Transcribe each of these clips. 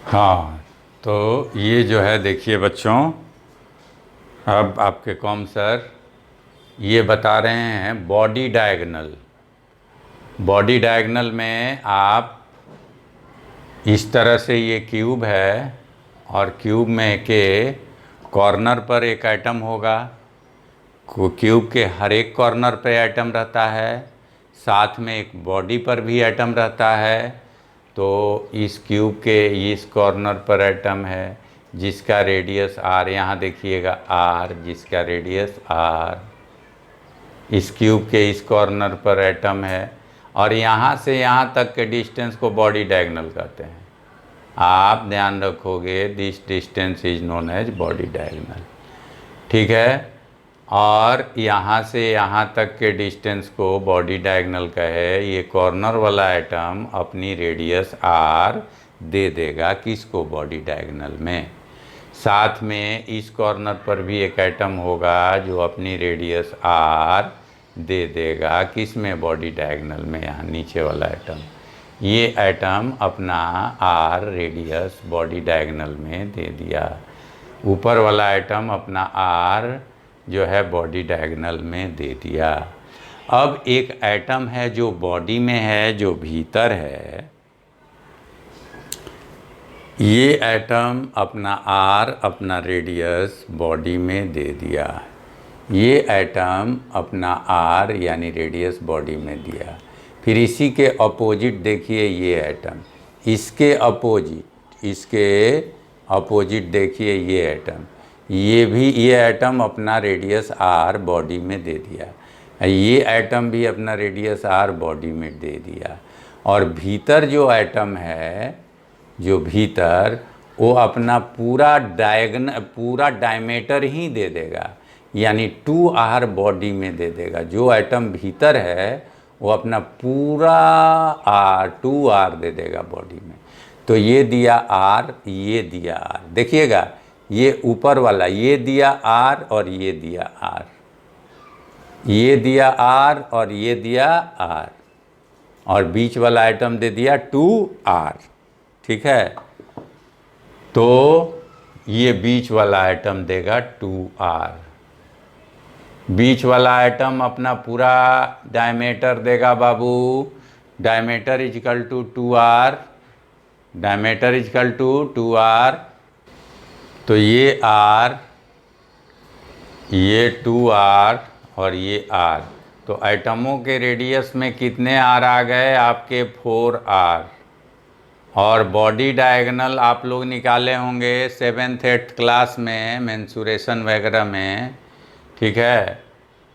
हाँ, तो ये जो है देखिए बच्चों, अब आपके कॉम सर ये बता रहे हैं बॉडी डायगोनल। बॉडी डायगोनल में आप इस तरह से, ये क्यूब है और क्यूब में के कॉर्नर पर एक एटम होगा। क्यूब के हर एक कॉर्नर पे एटम रहता है, साथ में एक बॉडी पर भी एटम रहता है। तो इस क्यूब के इस कॉर्नर पर एटम है जिसका रेडियस r, यहाँ देखिएगा r, जिसका रेडियस r। इस क्यूब के इस कॉर्नर पर एटम है और यहाँ से यहाँ तक के डिस्टेंस को बॉडी डायगोनल कहते हैं। आप ध्यान रखोगे, this distance is known as body diagonal, ठीक है। और यहाँ से यहाँ तक के डिस्टेंस को बॉडी डायगोनल कहे, ये कॉर्नर वाला एटम अपनी रेडियस r दे देगा किसको, बॉडी डायगोनल में। साथ में इस कॉर्नर पर भी एक एटम होगा जो अपनी रेडियस r दे देगा किस में, बॉडी डायगोनल में, यहाँ नीचे वाला एटम। ये एटम अपना r रेडियस बॉडी डायगोनल में दे दिया। ऊपर वाला एटम अपना r जो है बॉडी डायगोनल में दे दिया। अब एक एटम है जो बॉडी में है, जो भीतर है, ये एटम अपना r, अपना रेडियस बॉडी में दे दिया। ये एटम अपना r यानी रेडियस बॉडी में दिया। फिर इसी के अपोजिट देखिए ये एटम, इसके अपोजिट देखिए ये एटम, ये एटम अपना रेडियस r बॉडी में दे दिया। ये एटम भी अपना रेडियस r बॉडी में दे दिया। और भीतर जो एटम है, जो भीतर, वो अपना पूरा डायमीटर ही दे देगा, यानी 2r बॉडी में दे देगा। जो एटम भीतर है वो अपना पूरा 2r दे देगा बॉडी में। तो ये दिया r, ये दिया r, देखिएगा ये ऊपर वाला ये दिया r और ये दिया r, ये दिया r और ये दिया r, और बीच वाला आइटम दे दिया 2r, ठीक है। तो ये बीच वाला आइटम देगा 2r। बीच वाला आइटम अपना पूरा डायमीटर देगा बाबू, diameter is equal to 2r, diameter is equal to 2r। तो ये r, ये 2r और ये r, तो एटमों के रेडियस में कितने r आ गए आपके, 4r। और बॉडी डायगोनल आप लोग निकाले होंगे 7th 8th क्लास में, मेंसुरेशन वगैरह में, ठीक है।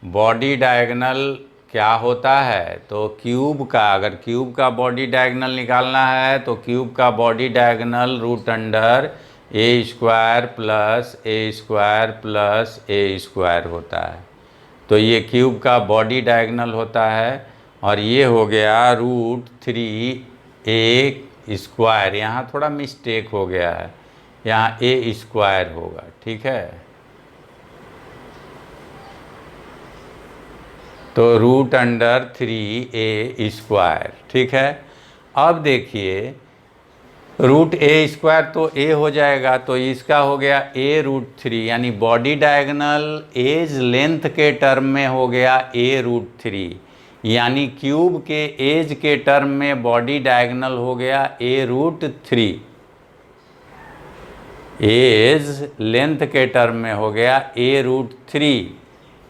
बॉडी डायगोनल क्या होता है, तो क्यूब का, अगर क्यूब का बॉडी डायगोनल निकालना है तो क्यूब का body diagonal root under a square plus a square plus a square होता है। तो ये क्यूब का बॉडी डायगोनल होता है। और ये हो गया √3a स्क्वायर, यहाँ थोड़ा मिस्टेक हो गया है, यहाँ a स्क्वायर होगा, ठीक है। तो √3a स्क्वायर, ठीक है। अब देखिए √a² तो a हो जाएगा, तो इसका हो गया a√3, यानी बॉडी डायगोनल एज लेंथ के टर्म में हो गया a√3, यानी क्यूब के एज के टर्म में बॉडी डायगोनल हो गया a√3, एज लेंथ के टर्म में हो गया a√3।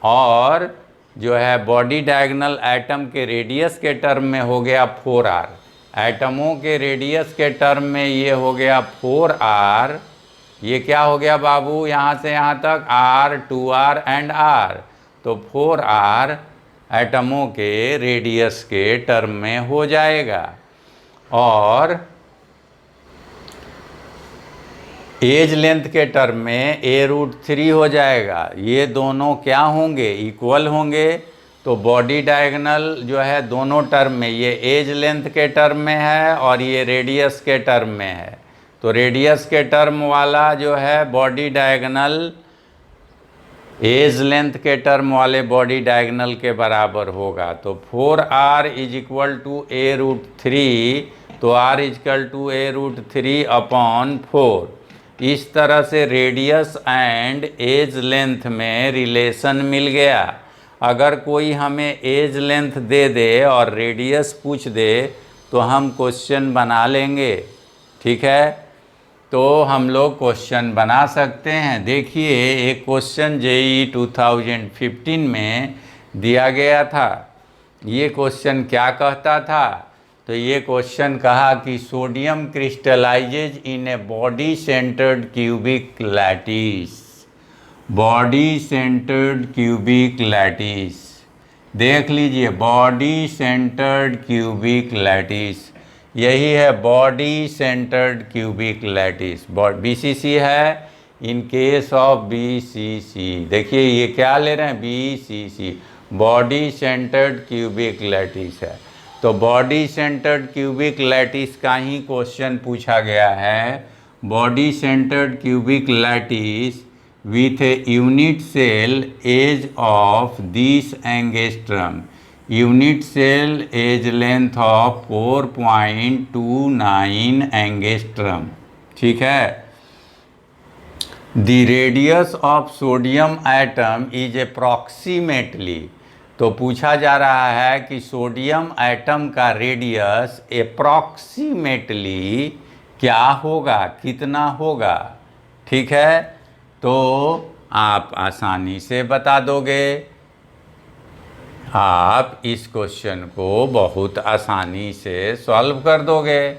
और जो है बॉडी डायगोनल एटम के रेडियस के टर्म में हो गया 4r। एटमों के रेडियस के टर्म में ये हो गया 4r। ये क्या हो गया बाबू, यहाँ से यहाँ तक r, 2r एंड r, तो 4r एटमों के रेडियस के टर्म में हो जाएगा। और एज लेंथ के टर्म में a√3 हो जाएगा। ये दोनों क्या होंगे, इक्वल होंगे। तो बॉडी डायगोनल जो है दोनों टर्म में, ये एज लेंथ के टर्म में है और ये रेडियस के टर्म में है। तो रेडियस के टर्म वाला जो है बॉडी डायगोनल एज लेंथ के टर्म वाले बॉडी डायगोनल के बराबर होगा। तो 4r is equal to a√3, तो r=a√3/4। इस तरह से रेडियस एंड एज लेंथ में रिलेशन मिल गया। अगर कोई हमें एज लेंथ दे दे और रेडियस पूछ दे तो हम क्वेश्चन बना लेंगे। ठीक है, तो हम लोग क्वेश्चन बना सकते हैं। देखिए, एक क्वेश्चन जेईई 2015 में दिया गया था। ये क्वेश्चन क्या कहता था? तो ये क्वेश्चन कहा कि सोडियम क्रिस्टलाइजेज इन ए body centred cubic lattice. Body centred cubic lattice, देख लीजिए, बॉडी सेंटर्ड क्यूबिक लैटिस, यही है body centred cubic lattice. BCC है इन केस ऑफ BCC। देखिए ये क्या ले रहे हैं, BCC, body centred cubic lattice है। तो बॉडी सेंटर्ड क्यूबिक लैटिस का ही क्वेश्चन पूछा गया है। Body centred cubic lattice with a unit cell age of this angstrom, unit cell age length of 4.29 angstrom। ठीक है, the radius of sodium atom is approximately, तो पूछा जा रहा है कि सोडियम एटम का रेडियस अप्रॉक्सीमेटली क्या होगा, कितना होगा। ठीक है, तो आप आसानी से बता दोगे। आप इस क्वेश्चन को बहुत आसानी से सॉल्व कर दोगे।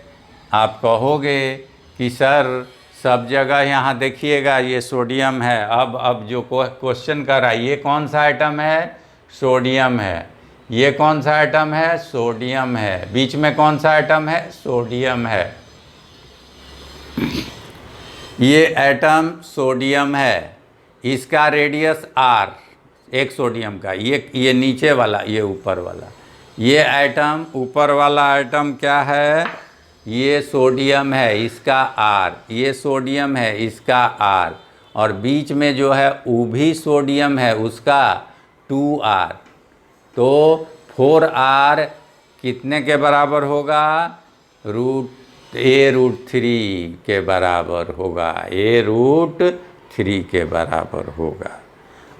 आप कहोगे कि सर सब जगह यहाँ देखिएगा ये सोडियम है। अब जो क्वेश्चन कर रहा है ये कौन सा आइटम है, सोडियम है। ये कौन सा आइटम है, सोडियम है। बीच में कौन सा आइटम है, सोडियम है। ये एटम सोडियम है, इसका रेडियस r, एक सोडियम का। ये नीचे वाला, ये ऊपर वाला। ये एटम, ऊपर वाला एटम क्या है, ये सोडियम है, इसका r। ये सोडियम है, इसका r। और बीच में जो है वो भी सोडियम है, उसका 2r। तो 4r कितने के बराबर होगा, a√3 के बराबर होगा, a√3 के बराबर होगा।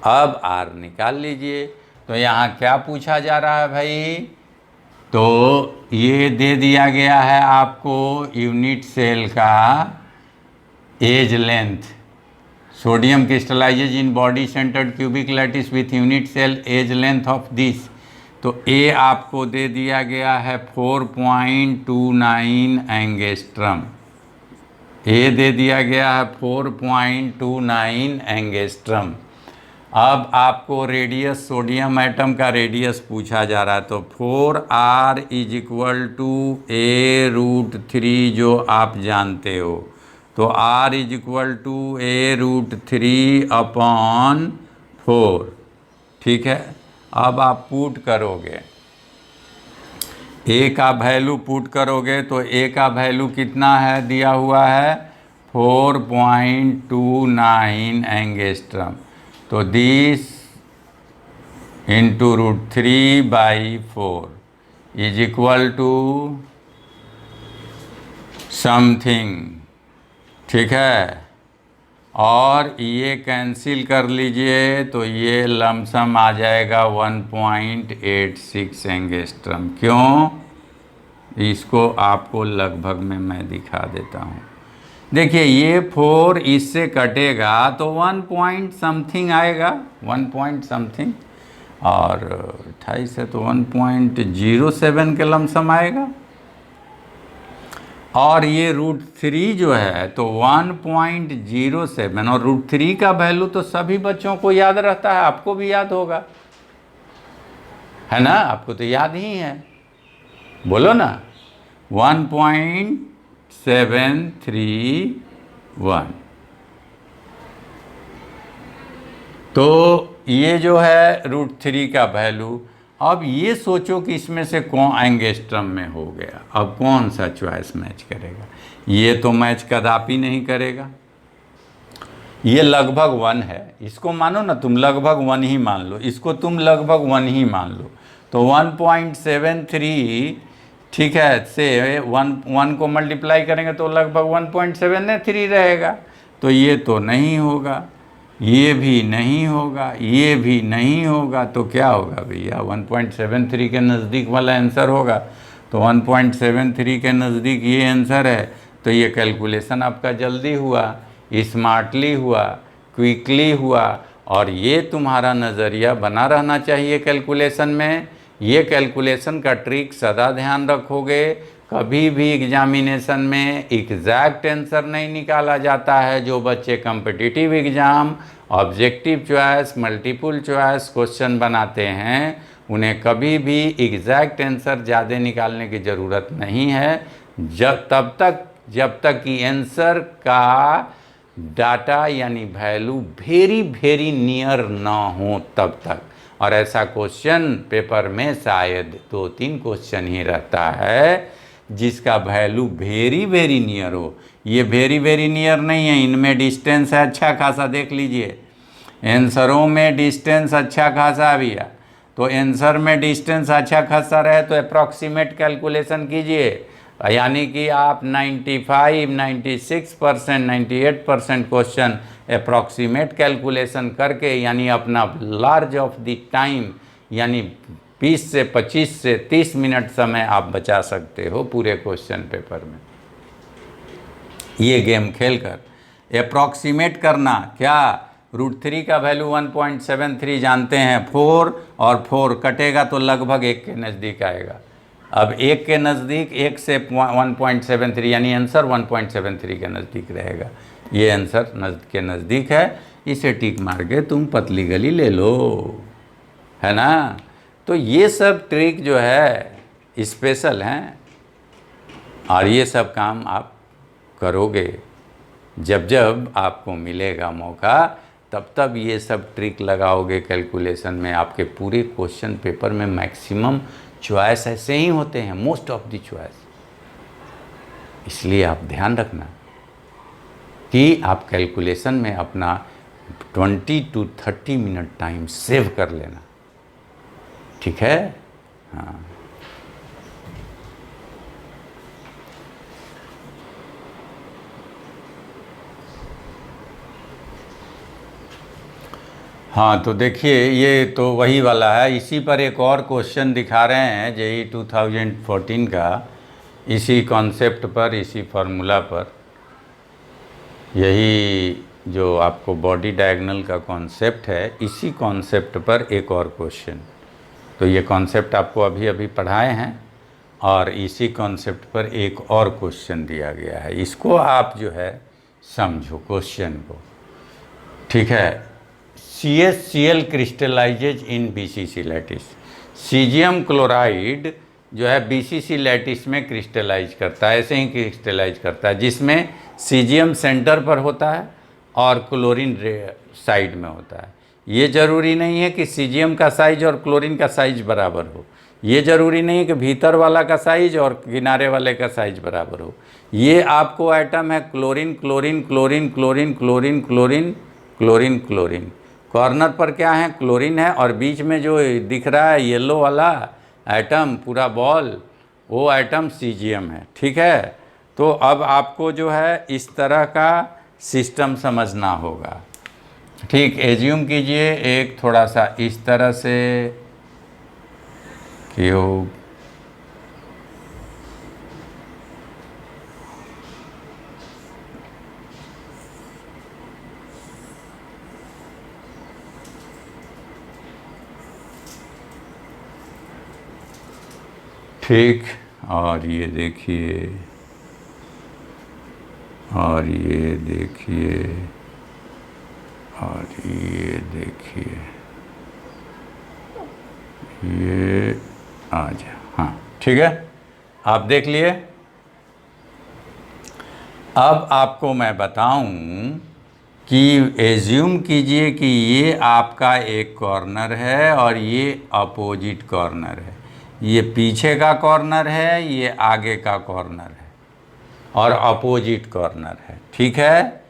अब r निकाल लीजिए। तो यहाँ क्या पूछा जा रहा है भाई, तो ये दे दिया गया है आपको यूनिट सेल का edge length. Sodium crystallises in body centred cubic lattice with unit cell edge length of this. तो ए आपको दे दिया गया है 4.29 एंगस्ट्रम। ए दे दिया गया है 4.29 एंगस्ट्रम। अब आपको रेडियस, सोडियम एटम का रेडियस पूछा जा रहा है। तो 4r = a√3 जो आप जानते हो। तो r = a√3/4। ठीक है, अब आप पुट करोगे, a का वैल्यू पुट करोगे तो a का वैल्यू कितना है, दिया हुआ है 4.29 एंगस्ट्रम। तो दिस इंटू √3/4 = समथिंग। ठीक है, और ये कैंसिल कर लीजिए तो ये लमसम आ जाएगा 1.86 एंगस्ट्रम। क्यों, इसको आपको लगभग में मैं दिखा देता हूँ। देखिए ये 4 इससे कटेगा तो 1 पॉइंट समथिंग आएगा, 1 पॉइंट समथिंग, और 28 है तो 1.07 के लमसम आएगा। और ये √3 जो है तो 1.07, और √3 का वैल्यू तो सभी बच्चों को याद रहता है, आपको भी याद होगा, है ना, आपको तो याद ही है, बोलो ना, 1.731। तो ये जो है √3 का वैल्यू। अब ये सोचो कि इसमें से कौन एंगस्ट्रम में हो गया, अब कौन सा चॉइस मैच करेगा। ये तो मैच कदापि नहीं करेगा। ये लगभग 1 है, इसको मानो ना तुम, लगभग 1 ही मान लो, इसको तुम लगभग 1 ही मान लो। तो 1.73 ठीक है, से 1 को मल्टीप्लाई करेंगे तो लगभग 1.73 रहेगा। तो ये तो नहीं होगा, ये भी नहीं होगा, ये भी नहीं होगा, तो क्या होगा भैया? 1.73 के नज़दीक वाला आंसर होगा। तो 1.73 के नज़दीक ये आंसर है। तो ये कैलकुलेशन आपका जल्दी हुआ, स्मार्टली हुआ, क्विकली हुआ, और ये तुम्हारा नज़रिया बना रहना चाहिए कैलकुलेशन में। ये कैलकुलेशन का ट्रिक सदा ध्यान रखोगे। कभी भी एग्जामिनेशन में एग्जैक्ट आंसर नहीं निकाला जाता है। जो बच्चे competitive exam, objective choice, multiple choice question बनाते हैं, उन्हें कभी भी एग्जैक्ट आंसर ज़्यादा निकालने की ज़रूरत नहीं है, जब तक कि आंसर का डाटा यानी वैल्यू वेरी वेरी नियर ना हो तब तक। और ऐसा क्वेश्चन पेपर में शायद 2-3 क्वेश्चन ही रहता है जिसका वैल्यू वेरी वेरी नियर हो। ये वेरी वेरी नियर नहीं है, इनमें डिस्टेंस है अच्छा खासा, देख लीजिए आंसरों में डिस्टेंस अच्छा खासा भी है। तो आंसर में डिस्टेंस अच्छा खासा रहे तो अप्रॉक्सीमेट कैलकुलेशन कीजिए, यानी कि आप 95, 96%, 98% क्वेश्चन अप्रॉक्सीमेट कैलकुलेशन करके, यानी अपना लार्ज ऑफ द टाइम यानी 20 से 25 से 30 मिनट समय आप बचा सकते हो पूरे क्वेश्चन पेपर में। ये गेम खेलकर अप्रॉक्सीमेट करना, क्या √3 का वैल्यू 1.73 जानते हैं, 4 और 4 कटेगा तो लगभग 1 के नज़दीक आएगा। अब 1 के नज़दीक, 1 से 1.73 यानी आंसर 1.73 के नज़दीक रहेगा। ये आंसर के नज़दीक है, इसे टिक मार के तुम पतली गली ले लो, है ना। तो ये सब ट्रिक जो है स्पेशल हैं, और ये सब काम आप करोगे जब जब आपको मिलेगा मौका, तब ये सब ट्रिक लगाओगे कैलकुलेशन में। आपके पूरे क्वेश्चन पेपर में मैक्सिमम चॉइस ऐसे ही होते हैं, मोस्ट ऑफ द चॉइस। इसलिए आप ध्यान रखना कि आप कैलकुलेशन में अपना 20 to 30 मिनट टाइम सेव कर लेना, ठीक है। हाँ, हाँ, तो देखिए ये तो वही वाला है। इसी पर एक और क्वेश्चन दिखा रहे हैं जेईई 2014 का, इसी कॉन्सेप्ट पर, इसी फार्मूला पर, यही जो आपको बॉडी डायगोनल का कॉन्सेप्ट है, इसी कॉन्सेप्ट पर एक और क्वेश्चन। तो ये कॉन्सेप्ट आपको अभी अभी पढ़ाए हैं, और इसी कॉन्सेप्ट पर एक और क्वेश्चन दिया गया है। इसको आप जो है समझो क्वेश्चन को, ठीक है। CaCl क्रिस्टलाइजेज इन BCC लैटिस। सीजियम क्लोराइड जो है BCC लैटिस में क्रिस्टलाइज करता है, ऐसे ही क्रिस्टलाइज करता है, जिसमें सीजियम सेंटर पर होता है और क्लोरीन साइड में होता है। ये ज़रूरी नहीं है कि सीजियम का साइज और क्लोरीन का साइज बराबर हो। ये ज़रूरी नहीं है कि भीतर वाला का साइज और किनारे वाले का साइज बराबर हो। ये आपको एटम है chlorine chlorine chlorine chlorine chlorine chlorine chlorine chlorine. Corner पर क्या है? क्लोरीन है, और बीच में जो दिख रहा है येलो वाला एटम पूरा बॉल, वो एटम सीजियम है, ठीक है। तो अब आपको जो है इस तरह का सिस्टम समझना होगा, ठीक। एज्यूम कीजिए एक थोड़ा सा इस तरह से क्यूब, ठीक। और ये देखिए, और ये देखिए, और ये देखिए, ये आ जाए, हाँ ठीक है, आप देख लिए। अब आपको मैं बताऊं कि एज्यूम कीजिए कि ये आपका एक कॉर्नर है और ये अपोजिट कॉर्नर है। ये पीछे का कॉर्नर है, ये आगे का कॉर्नर है, और अपोजिट कॉर्नर है, ठीक है।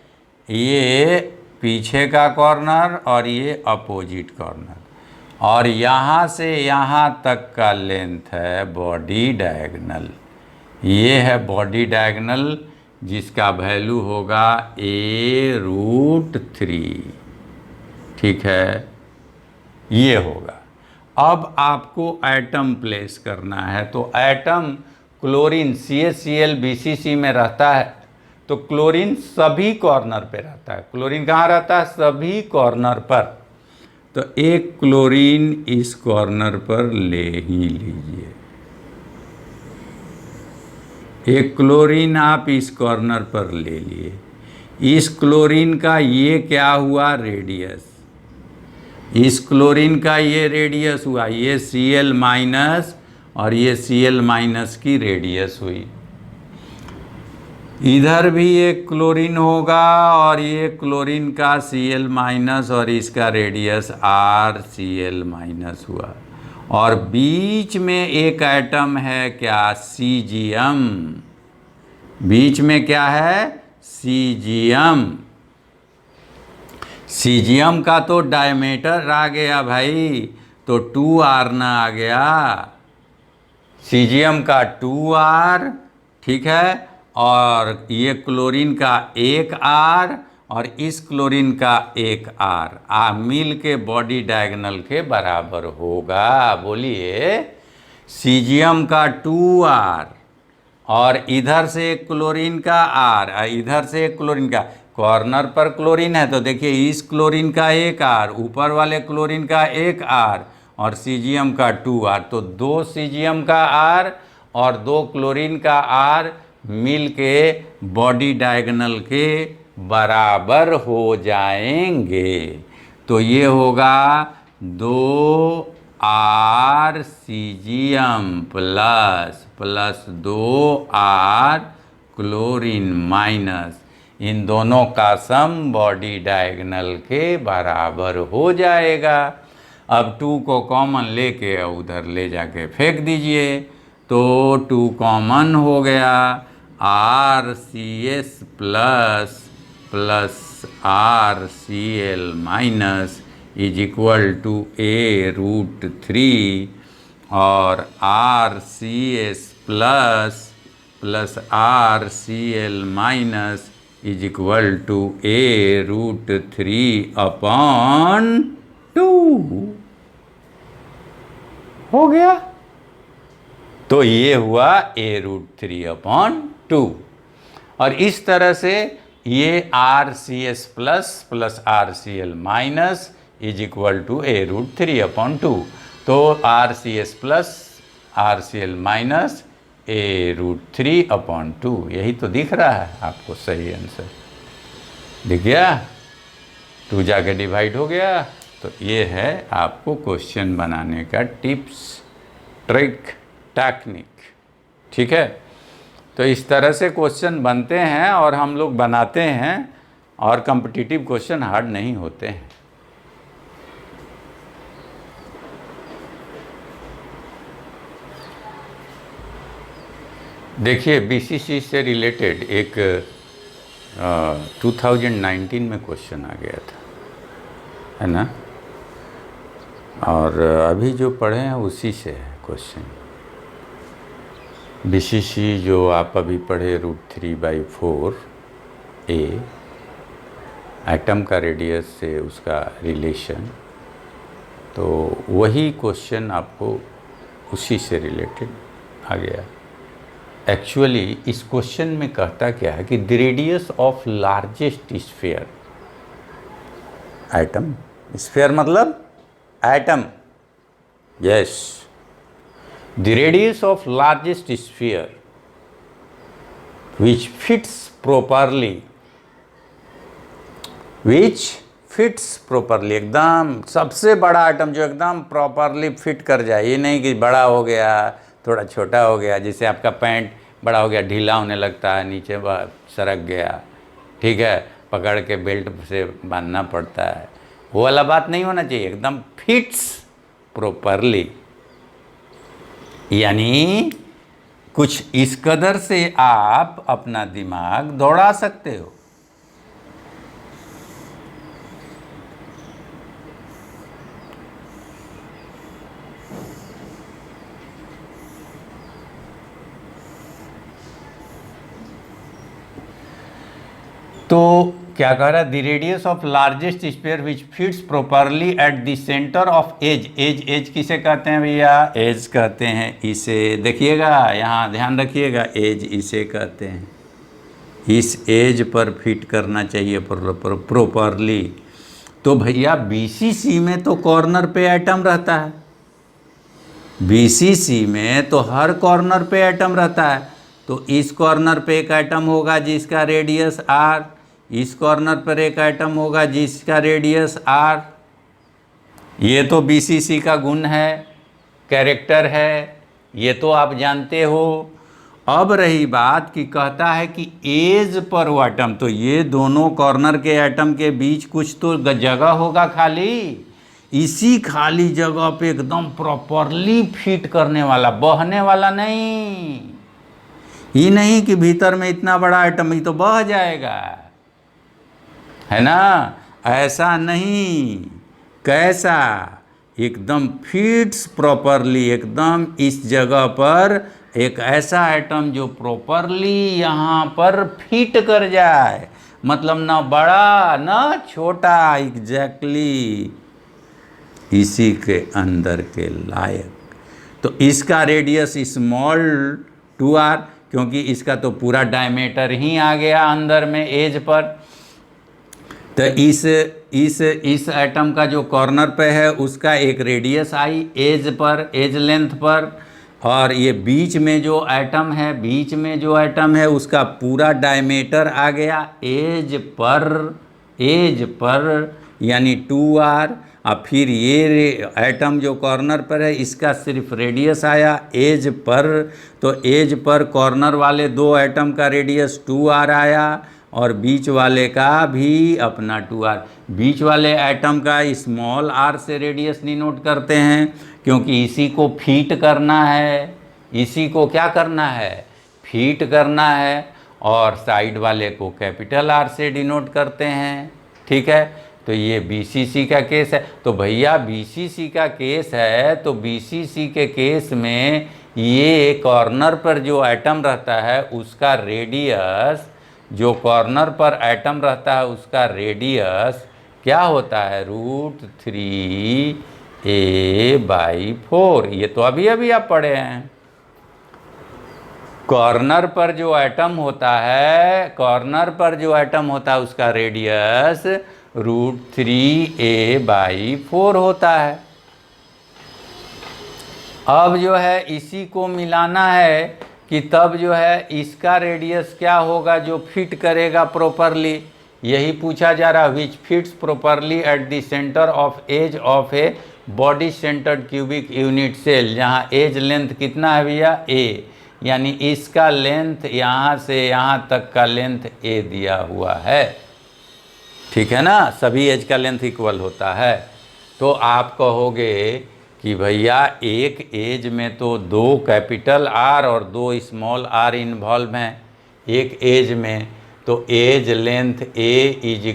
ये पीछे का कॉर्नर और ये अपोजिट कॉर्नर। और यहाँ से यहाँ तक का लेंथ है बॉडी डायगोनल। ये है बॉडी डायगोनल जिसका वैल्यू होगा a√3। ठीक है, ये होगा। अब आपको एटम प्लेस करना है, तो एटम क्लोरीन CaCl BCC में रहता है, तो क्लोरीन सभी कॉर्नर पे रहता है। क्लोरीन कहाँ रहता है? सभी कॉर्नर पर। तो एक क्लोरीन इस कॉर्नर पर ले ही लीजिए, एक क्लोरीन आप इस कॉर्नर पर ले लिए। इस क्लोरीन का ये क्या हुआ? रेडियस। इस क्लोरीन का ये रेडियस हुआ, ये Cl- और ये Cl- की रेडियस हुई। इधर भी एक क्लोरीन होगा और ये क्लोरीन का Cl- और इसका रेडियस RCl- हुआ। और बीच में एक एटम है क्या? सीजियम। बीच में क्या है? सीजियम। सीजियम का तो डायमीटर आ गया भाई, तो 2R ना आ गया? सीजियम का 2R, ठीक है, और ये क्लोरीन का 1R और इस क्लोरीन का 1R मिल के बॉडी डायगोनल के बराबर होगा। बोलिए, सीजियम का 2R और इधर से एक क्लोरीन का R, इधर से एक क्लोरीन का, कॉर्नर पर क्लोरीन है तो देखिए इस क्लोरीन का 1R, ऊपर वाले क्लोरीन का 1R और सीजियम का 2R, तो 2 सीजियम का R और 2 क्लोरीन का R मिल के बॉडी डायगोनल के बराबर हो जाएंगे। तो ये होगा 2R caesium plus 2R chlorine minus, इन दोनों का सम बॉडी डायगोनल के बराबर हो जाएगा। अब 2 को कॉमन लेके उधर ले जाके फेंक दीजिए, तो 2 कॉमन हो गया। RCS plus RCl- is equal to a√3 और RCS plus RCl- is equal to a√3/2 हो गया। तो ये हुआ a√3/2। और इस तरह से ये RCS plus RCl- is equal to a√3/2। तो RCS प्लस RCl- a√3/2, यही तो दिख रहा है आपको। सही आंसर दिख गया, 2 जाके डिवाइड हो गया। तो ये है आपको क्वेश्चन बनाने का टिप्स, ट्रिक, टेक्निक। ठीक है, तो इस तरह से क्वेश्चन बनते हैं और हम लोग बनाते हैं, और कॉम्पिटिटिव क्वेश्चन हार्ड नहीं होते हैं। देखिए, BCC से रिलेटेड एक 2019 में क्वेश्चन आ गया था, है ना, और अभी जो पढ़े हैं उसी से है क्वेश्चन। BCC जो आप अभी पढ़े √3/4 a, एटम का रेडियस से उसका रिलेशन, तो वही क्वेश्चन आपको उसी से रिलेटेड आ गया। एक्चुअली इस क्वेश्चन में कहता क्या है कि the radius of largest sphere, atom, sphere मतलब atom, yes, the radius of largest sphere which fits properly, एकदम सबसे बड़ा एटम जो एकदम प्रॉपरली फिट कर जाए। ये नहीं कि बड़ा हो गया, थोड़ा छोटा हो गया, जैसे आपका पैंट बड़ा हो गया, ढीला होने लगता है, नीचे सरक गया, ठीक है, पकड़ के बेल्ट से बांधना पड़ता है, वो वाला बात नहीं होना चाहिए। एकदम फिट्स प्रॉपरली, यानी कुछ इस कदर से आप अपना दिमाग दौड़ा सकते हो। तो क्या कह रहा है, the radius of largest sphere which fits properly at the centre of edge. Edge किसे कहते हैं भैया? एज कहते हैं इसे, देखिएगा यहाँ ध्यान रखिएगा, एज इसे कहते हैं। इस एज पर फिट करना चाहिए प्रॉपरली। तो भैया बीसीसी में तो कॉर्नर पे एटम रहता है, बीसीसी में तो हर कॉर्नर पे एटम रहता है। तो इस कॉर्नर पे एक एटम होगा जिसका रेडियस आर, इस कॉर्नर पर एक एटम होगा जिसका रेडियस आर। ये तो बीसीसी का गुण है, कैरेक्टर है, ये तो आप जानते हो। अब रही बात कि कहता है कि एज पर वो एटम, तो ये दोनों कॉर्नर के एटम के बीच कुछ तो जगह होगा खाली, इसी खाली जगह पे एकदम प्रॉपरली फिट करने वाला, बहने वाला नहीं। ये नहीं कि भीतर में इतना बड़ा एटम ही तो बह जाएगा, है ना, ऐसा नहीं। कैसा? एकदम फिट्स प्रॉपरली, एकदम इस जगह पर एक ऐसा एटम जो प्रॉपरली यहाँ पर फिट कर जाए, मतलब ना बड़ा ना छोटा, एग्जैक्टली इसी के अंदर के लायक। तो इसका रेडियस स्मॉल 2r, क्योंकि इसका तो पूरा डायमीटर ही आ गया अंदर में एज पर। तो इस एटम का जो कॉर्नर पे है उसका एक radius I as per, as length पर, और ये बीच में जो एटम है, बीच में जो एटम है उसका पूरा डायमीटर आ गया एज पर यानी 2r। और फिर ये एटम जो कॉर्नर पर है इसका सिर्फ रेडियस आया एज पर, तो एज पर कॉर्नर वाले दो एटम का रेडियस 2r आया और बीच वाले का भी अपना 2r। बीच वाले एटम का स्मॉल r से रेडियस डिनोट करते हैं क्योंकि इसी को फीट करना है, इसी को क्या करना है, फीट करना है, और साइड वाले को कैपिटल R से डिनोट करते हैं। ठीक है, तो ये बीसीसी का केस है। तो भैया बीसीसी का केस है, तो बीसीसी के केस में ये कॉर्नर पर जो एटम रहता है उसका रेडियस, जो कॉर्नर पर एटम रहता है उसका रेडियस क्या होता है, √3a/4। ये तो अभी आप पढ़े हैं। कॉर्नर पर जो एटम होता है, कॉर्नर पर जो एटम होता है उसका रेडियस √3a/4 होता है। अब जो है इसी को मिलाना है कि तब जो है इसका रेडियस क्या होगा जो फिट करेगा प्रॉपरली, यही पूछा जा रहा है। Which fits properly at the centre of edge of a body centred cubic unit cell, जहाँ एज लेंथ कितना है भैया, a, यानी इसका लेंथ यहाँ से यहाँ तक का लेंथ a दिया हुआ है। ठीक है ना, सभी एज का लेंथ इक्वल होता है। तो आप कहोगे कि भैया एक एज में तो 2 कैपिटल R और 2 स्मॉल r इन्वॉल्व हैं एक एज में, तो as length a =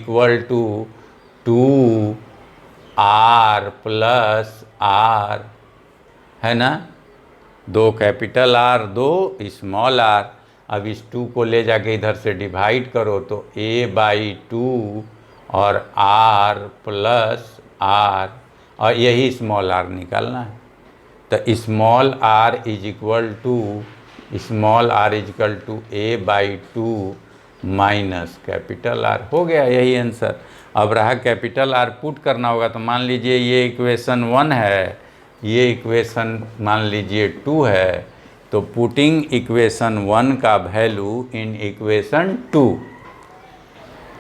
2r + r, है ना, 2 कैपिटल R 2 स्मॉल r। अब इस 2 को ले जाके इधर से डिवाइड करो तो a/2 और r + r, और यही स्मॉल r निकालना है। तो small r = a/2 minus capital R, हो गया यही आंसर। अब रहा कैपिटल R पुट करना होगा, तो मान लीजिए ये इक्वेशन 1 है, ये इक्वेशन मान लीजिए 2 है, तो पुटिंग इक्वेशन 1 का वैल्यू इन इक्वेशन 2,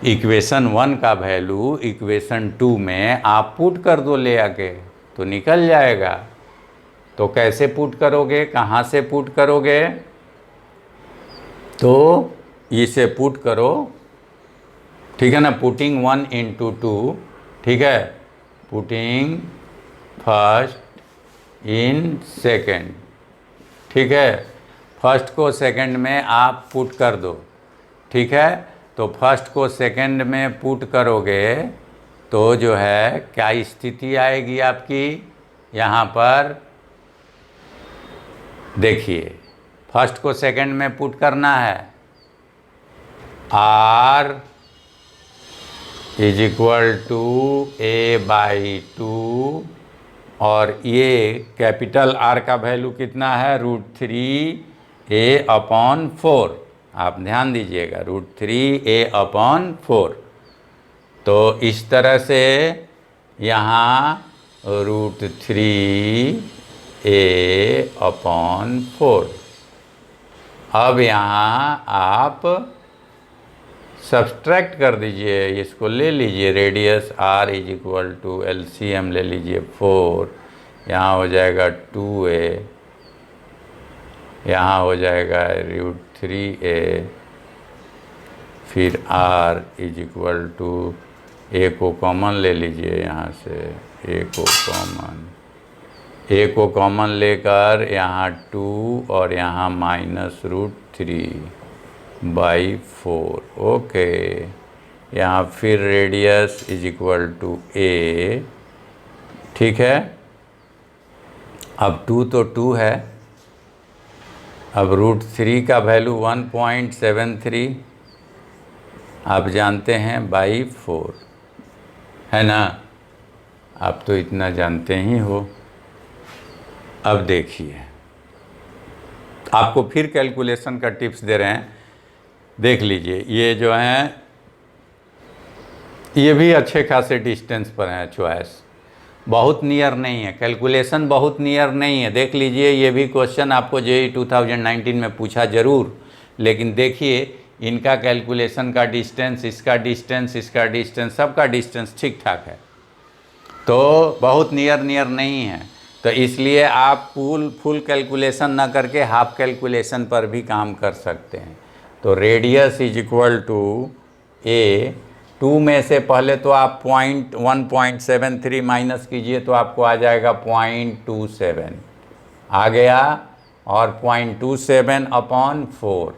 इक्वेशन 1 का वैल्यू इक्वेशन 2 में आप पुट कर दो ले आके, तो निकल जाएगा। तो कैसे पुट करोगे, कहाँ से पुट करोगे, तो इसे पुट करो, ठीक है ना, पुटिंग 1 × 2, ठीक है, पुटिंग फर्स्ट इन सेकेंड, ठीक है, फर्स्ट को सेकेंड में आप पुट कर दो, ठीक है। तो फर्स्ट को सेकेंड में पुट करोगे तो जो है क्या स्थिति आएगी आपकी, यहाँ पर देखिए, फर्स्ट को सेकेंड में पुट करना है, R is equal to a by two, और ये कैपिटल आर का वैल्यू कितना है, √3a/4। आप ध्यान दीजिएगा, √3a/4। तो इस तरह से यहाँ √3a/4। अब यहाँ आप सब्सट्रैक्ट कर दीजिए, इसको ले लीजिए, radius r is equal to LCM ले लीजिए 4, यहाँ हो जाएगा 2a, यहाँ हो जाएगा √3a, फिर r is equal to a को कॉमन ले लीजिए, यहाँ से a को कॉमन लेकर यहाँ 2 और यहाँ -√3/4। ओके, यहाँ फिर radius is equal to a, ठीक है। अब 2 तो 2 है, अब √3 का वैल्यू 1.73 आप जानते हैं बाई 4, है ना। आप तो इतना जानते ही हो। अब देखिए, आपको फिर कैलकुलेशन का टिप्स दे रहे हैं, देख लीजिए। ये जो हैं ये भी अच्छे खासे डिस्टेंस पर हैं, चॉइस बहुत नियर नहीं है, कैलकुलेशन बहुत नियर नहीं है। देख लीजिए, ये भी क्वेश्चन आपको जेईई 2019 में पूछा ज़रूर, लेकिन देखिए इनका कैलकुलेशन का डिस्टेंस, इसका डिस्टेंस, इसका डिस्टेंस, सबका डिस्टेंस ठीक ठाक है, तो बहुत नियर नहीं है। तो इसलिए आप फुल कैलकुलेशन ना करके हाफ कैलकुलेशन पर भी काम कर सकते हैं। तो radius is equal to a, 2 में से पहले तो आप 1.73 माइनस कीजिए तो आपको आ जाएगा 0.27 आ गया, और 0.27/4।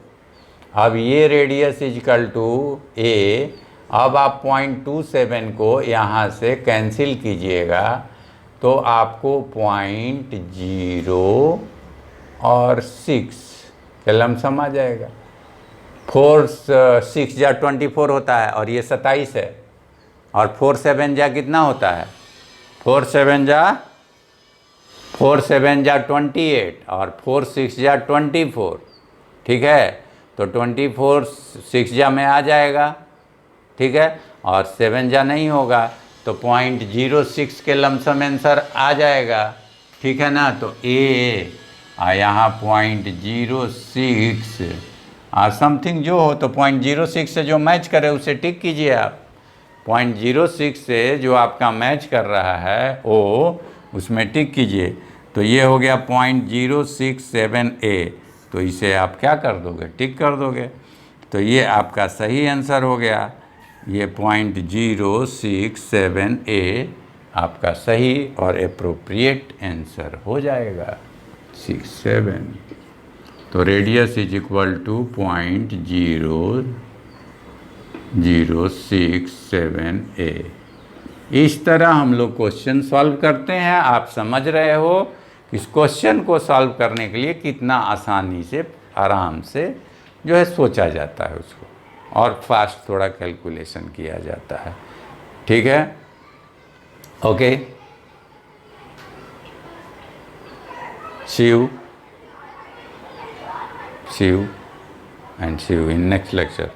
अब ये radius is equal to a, अब आप 0.27 को यहाँ से कैंसिल कीजिएगा तो आपको 0.0 और 6 का लमसम आ जाएगा। 4 6 जा 24 होता है, और ये 27 है, और 4 7 जा कितना होता है, 4 7 जा 28, और 4 6 जा 24, ठीक है। तो 24 6 जा में आ जाएगा, ठीक है, और 7 जा नहीं होगा, तो 0.06 के लमसम आंसर आ जाएगा, ठीक है ना। तो ए यहाँ 0.06 समथिंग जो हो, तो 0.06 से जो मैच करे उसे टिक कीजिए आप। 0.06 से जो आपका मैच कर रहा है वो उसमें टिक कीजिए। तो ये हो गया 0.067a, तो इसे आप क्या कर दोगे, टिक कर दोगे। तो ये आपका सही आंसर हो गया, ये 0.067a आपका सही और एप्रोप्रिएट आंसर हो जाएगा, 67। तो radius is equal to 0.067a। इस तरह हम लोग क्वेश्चन सॉल्व करते हैं। आप समझ रहे हो इस क्वेश्चन को सॉल्व करने के लिए कितना आसानी से, आराम से जो है सोचा जाता है उसको, और फास्ट थोड़ा कैलकुलेशन किया जाता है, ठीक है। Okay, see you and see you in next lecture.